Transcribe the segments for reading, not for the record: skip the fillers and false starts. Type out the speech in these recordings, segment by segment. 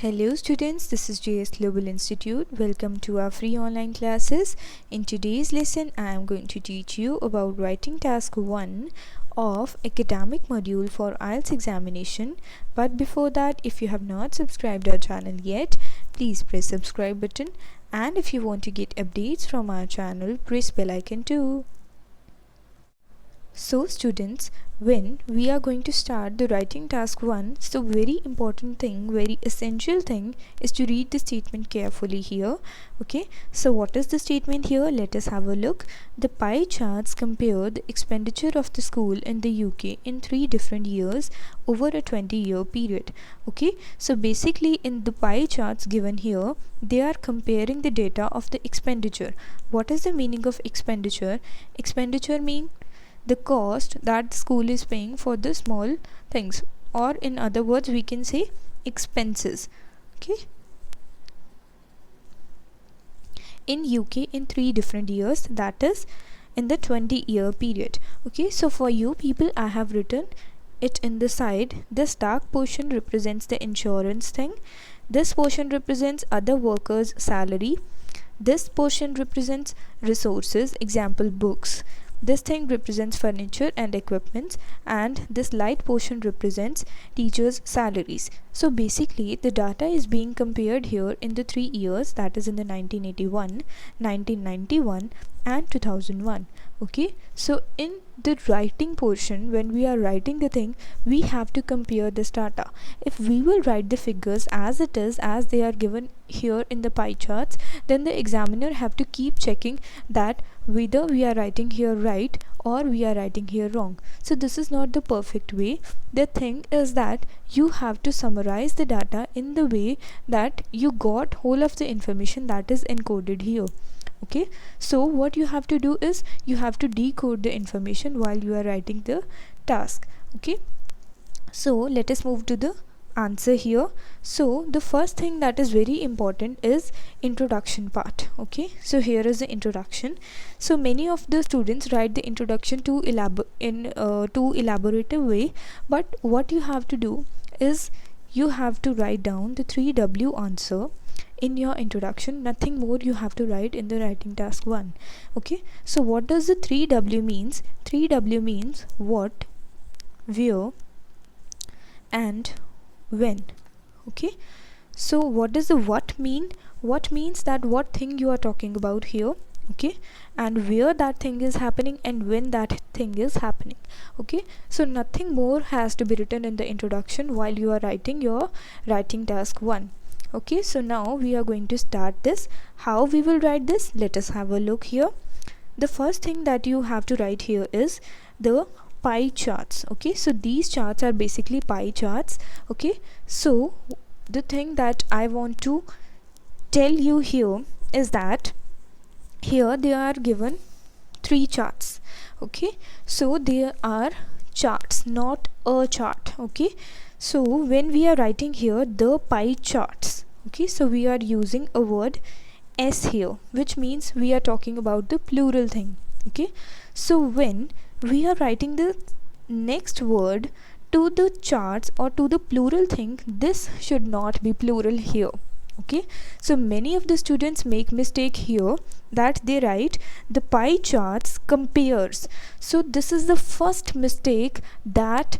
Hello students, this is JS Global Institute. Welcome to our free online classes. In today's lesson, I am going to teach you about writing task 1 of academic module for IELTS examination. But before that, if you have not subscribed our channel yet, please press subscribe button, and if you want to get updates from our channel, press bell icon too. So students, when we are going to start the writing task 1, so very important thing, very essential thing is to read the statement carefully here. Okay, so what is the statement here? Let us have a look. The pie charts compare the expenditure of the school in the UK in 3 different years over a 20-year period. Okay, so basically in the pie charts given here, they are comparing the data of the expenditure. What is the meaning of expenditure? Expenditure means the cost that the school is paying for the small things, or in other words we can say expenses. Okay, in UK in 3 different years, that is in the 20-year period. Okay, so for you people, I have written it in the side. This dark portion represents the insurance thing, this portion represents other workers' salary, this portion represents resources, example books, this thing represents furniture and equipments, and this light portion represents teachers' salaries. So basically the data is being compared here in the 3 years, that is in the 1981, 1991 and 2001. Okay, so in the writing portion, when we are writing the thing, we have to compare this data. If we will write the figures as it is, as they are given here in the pie charts, then the examiner have to keep checking that whether we are writing here right or we are writing here wrong. So this is not the perfect way. The thing is that you have to summarize the data in the way that you got whole of the information that is encoded here. Okay, so what you have to do is you have to decode the information while you are writing the task. Okay, so let us move to the answer here. So the first thing that is very important is introduction part. Okay, so here is the introduction. So many of the students write the introduction too elaborative way, but what you have to do is you have to write down the 3W answer in your introduction. Nothing more you have to write in the writing task 1. Okay, so what does the 3W means? 3W means what, where and when. Okay, so what does the what mean? What means that what thing you are talking about here. Okay, and where that thing is happening and when that thing is happening. Okay, so nothing more has to be written in the introduction while you are writing your writing task 1. Okay, so now we are going to start this. How we will write this? Let us have a look here. The first thing that you have to write here is the pie charts. Okay, so these charts are basically pie charts. Okay, so the thing that I want to tell you here is that here they are given 3 charts. Okay, so there are charts, not a chart. Okay, so when we are writing here the pie charts, okay, so we are using a word S here, which means we are talking about the plural thing. Okay, so when we are writing the next word to the charts or to the plural thing, this should not be plural here. Okay, so many of the students make mistake here that they write the pie charts compares. So this is the first mistake that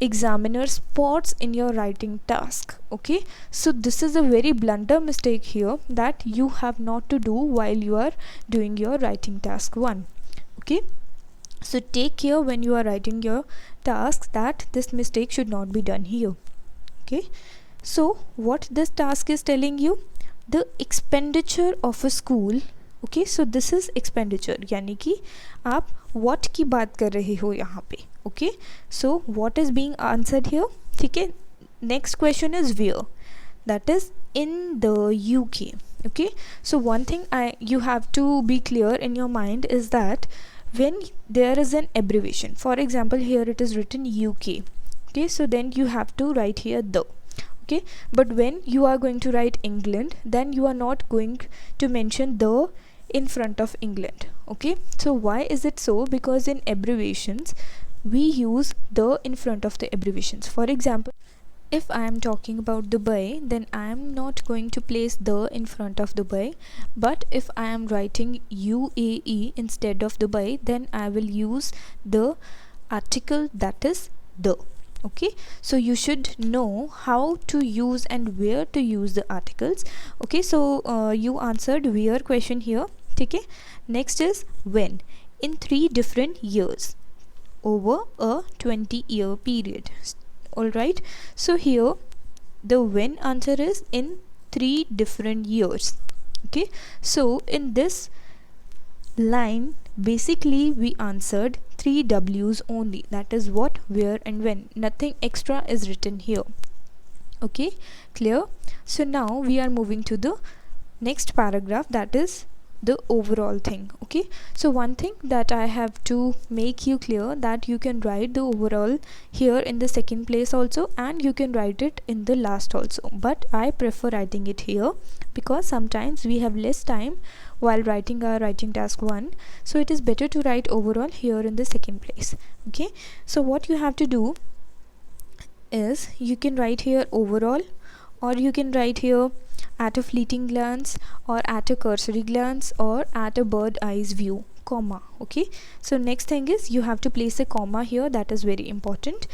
examiner spots in your writing task. Okay, so this is a very blunder mistake here that you have not to do while you are doing your writing task 1. Okay, so take care when you are writing your tasks that this mistake should not be done here. Okay, so what this task is telling you, the expenditure of a school. Okay, so this is expenditure, यानी कि आप what की बात कर रहे हो यहाँ पे. Okay, so what is being answered here? ठीक है, next question is where, that is in the UK. Okay, so one thing you have to be clear in your mind is that when there is an abbreviation, for example here it is written UK. Okay, so then you have to write here the. Okay, but when you are going to write England, then you are not going to mention the in front of England. Okay, so why is it so? Because in abbreviations we use the in front of the abbreviations. For example, if I am talking about Dubai, then I am not going to place the in front of Dubai, but if I am writing UAE instead of Dubai, then I will use the article, that is the. Okay, so you should know how to use and where to use the articles. Okay, so you answered where question here. Okay, next is when, in 3 different years over a 20-year period. All right, so here the when answer is in 3 different years. Okay, so in this line basically we answered 3 W's only, that is what, where and when. Nothing extra is written here. Okay, clear? So now we are moving to the next paragraph, that is the overall thing. Okay, so one thing that I have to make you clear, that you can write the overall here in the second place also, and you can write it in the last also, but I prefer writing it here because sometimes we have less time while writing our writing task 1, so it is better to write overall here in the second place. Okay, so what you have to do is you can write here overall, or you can write here at a fleeting glance, or at a cursory glance, or at a bird eyes view, comma. Okay, so next thing is you have to place a comma here, that is very important.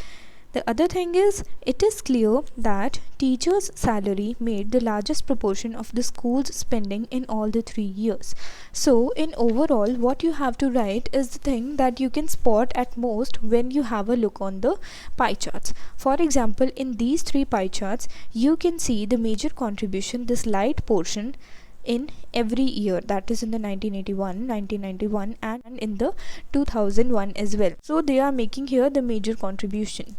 The other thing is, it is clear that teachers' salary made the largest proportion of the school's spending in all the 3 years. So in overall, what you have to write is the thing that you can spot at most when you have a look on the pie charts. For example, in these 3 pie charts, you can see the major contribution, this light portion, in every year, that is in the 1981, 1991 and in the 2001 as well. So they are making here the major contribution.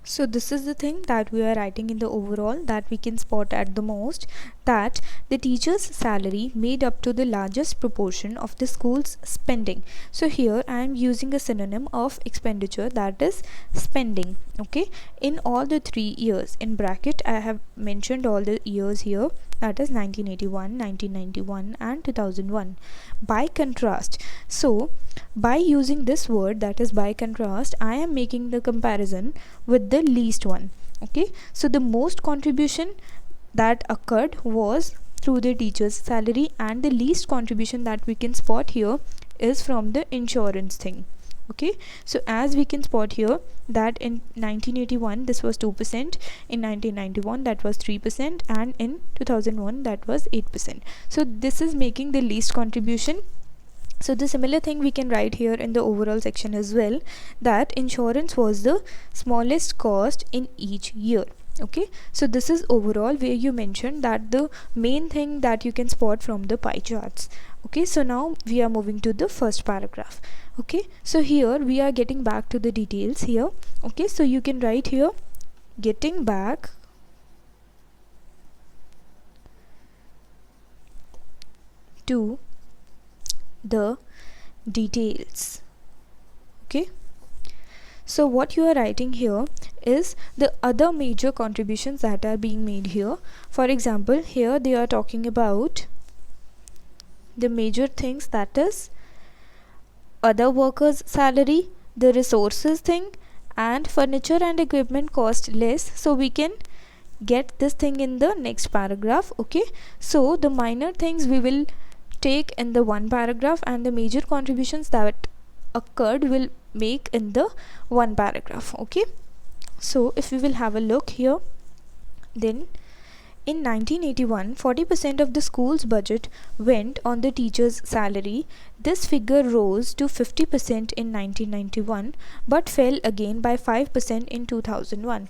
So this is the thing that we are writing in the overall, that we can spot at the most, that the teacher's salary made up to the largest proportion of the school's spending. So here I am using a synonym of expenditure, that is spending. Okay, in all the 3 years, in bracket I have mentioned all the years here, that is 1981, 1991 and 2001. By contrast, so by using this word, that is by contrast, I am making the comparison with the least one. Okay, so the most contribution that occurred was through the teacher's salary, and the least contribution that we can spot here is from the insurance thing. Okay, so as we can spot here that in 1981 this was 2%, in 1991 that was 3%, and in 2001 that was 8%. So this is making the least contribution. So the similar thing we can write here in the overall section as well, that insurance was the smallest cost in each year. Okay, so this is overall, where you mentioned that the main thing that you can spot from the pie charts. Okay, so now we are moving to the first paragraph. Okay, so here we are getting back to the details here. Okay, so you can write here getting back to the details. Okay, so what you are writing here is the other major contributions that are being made here. For example, here they are talking about the major things, that is other workers' salary, the resources thing, and furniture and equipment cost less. So we can get this thing in the next paragraph. Okay, so the minor things we will take in the one paragraph, and the major contributions that occurred will make in the one paragraph. Okay, so if we will have a look here, then in 1981, 40% of the school's budget went on the teacher's salary. This figure rose to 50% in 1991, but fell again by 5% in 2001.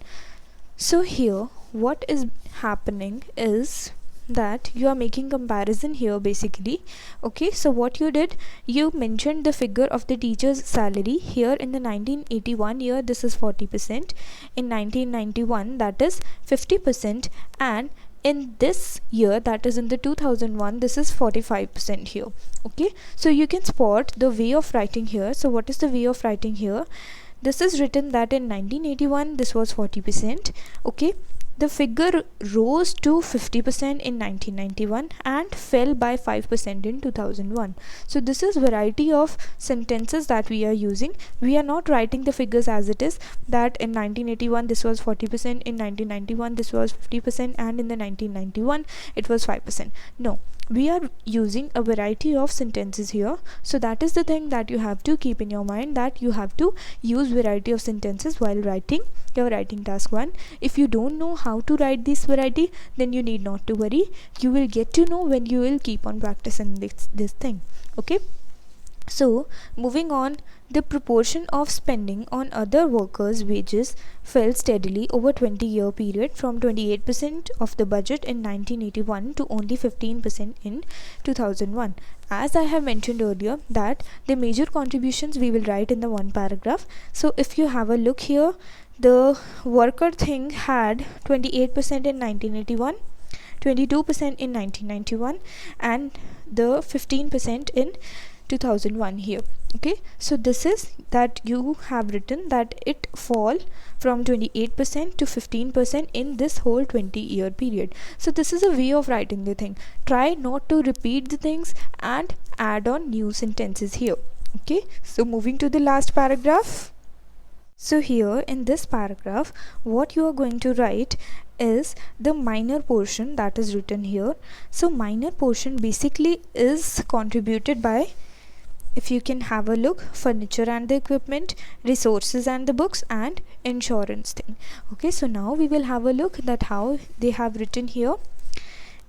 So here what is happening is that you are making comparison here basically. Okay, so what you did, you mentioned the figure of the teacher's salary here in the 1981 year, this is 40%, in 1991 that is 50%, and in this year, that is in the 2001, this is 45% here. Okay, so you can spot the way of writing here. So what is the way of writing here? This is written that in 1981 this was 40%. Okay, the figure rose to 50% in 1991 and fell by 5% in 2001. So this is variety of sentences that we are using. We are not writing the figures as it is, that in 1981 this was 40%, in 1991 this was 50%, and in the 1991 it was 5%. No, we are using a variety of sentences here. So that is the thing that you have to keep in your mind, that you have to use variety of sentences while writing your writing task 1. If you don't know how to write this variety, then you need not to worry. You will get to know when you will keep on practicing this thing. Okay, so moving on, the proportion of spending on other workers' wages fell steadily over 20-year period from 28% of the budget in 1981 to only 15% in 2001. As I have mentioned earlier, that the major contributions we will write in the one paragraph. So if you have a look here, the worker thing had 28% in 1981, 22% in 1991, and the 15% in 2001 here. Okay, so this is that you have written that it fall from 28% to 15% in this whole 20-year period. So this is a way of writing the thing. Try not to repeat the things and add on new sentences here. Okay, so moving to the last paragraph. So here in this paragraph, what you are going to write is the minor portion that is written here. So minor portion basically is contributed by, if you can have a look, furniture and the equipment, resources and the books, and insurance thing. Okay, so now we will have a look that how they have written here.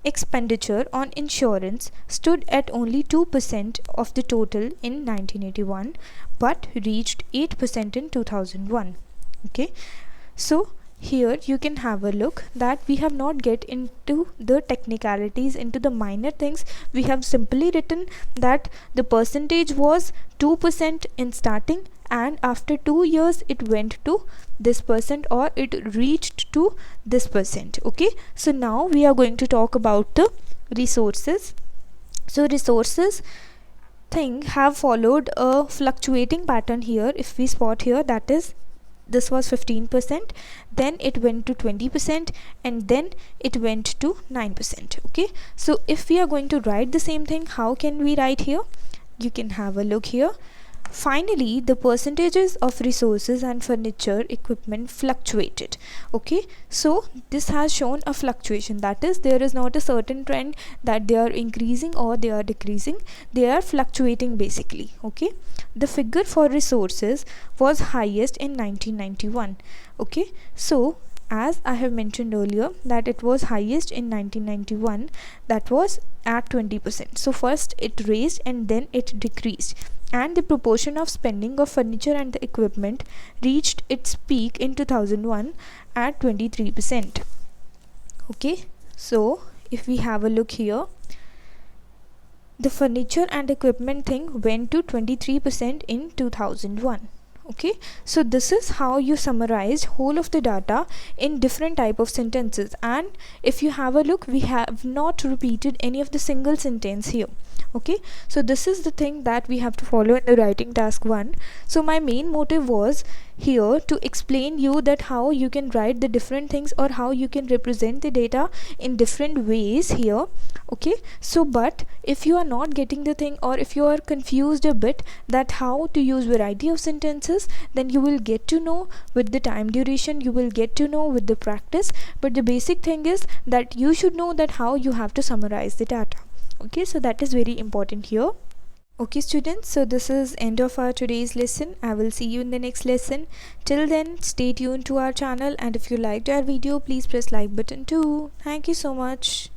Expenditure on insurance stood at only 2% of the total in 1981 but reached 8% in 2001. Okay, so here you can have a look that we have not get into the technicalities, into the minor things. We have simply written that the percentage was 2% in starting, and after 2 years it went to this percent, or it reached to this percent. Okay, so now we are going to talk about the resources. So resources thing have followed a fluctuating pattern here. If we spot here, that is, this was 15%, then it went to 20%, and then it went to 9%. Okay, so if we are going to write the same thing, how can we write here? You can have a look here. Finally, the percentages of resources and furniture equipment fluctuated. Okay, so this has shown a fluctuation, that is, there is not a certain trend that they are increasing or they are decreasing, they are fluctuating basically. Okay, the figure for resources was highest in 1991. Okay, so as I have mentioned earlier that it was highest in 1991, that was at 20%. So first it raised and then it decreased, and the proportion of spending of furniture and the equipment reached its peak in 2001 at 23%. Okay, so if we have a look here, the furniture and equipment thing went to 23% in 2001. Okay, so this is how you summarize whole of the data in different type of sentences. And if you have a look, we have not repeated any of the single sentence here. Okay, so this is the thing that we have to follow in the writing task 1. So my main motive was here to explain you that how you can write the different things, or how you can represent the data in different ways here. Okay, so but if you are not getting the thing, or if you are confused a bit that how to use variety of sentences, then you will get to know with the time duration, you will get to know with the practice. But the basic thing is that you should know that how you have to summarize the data. Okay, so that is very important here. Okay students, so this is end of our today's lesson. I will see you in the next lesson. Till then, stay tuned to our channel, and if you liked our video, please press like button too. Thank you so much.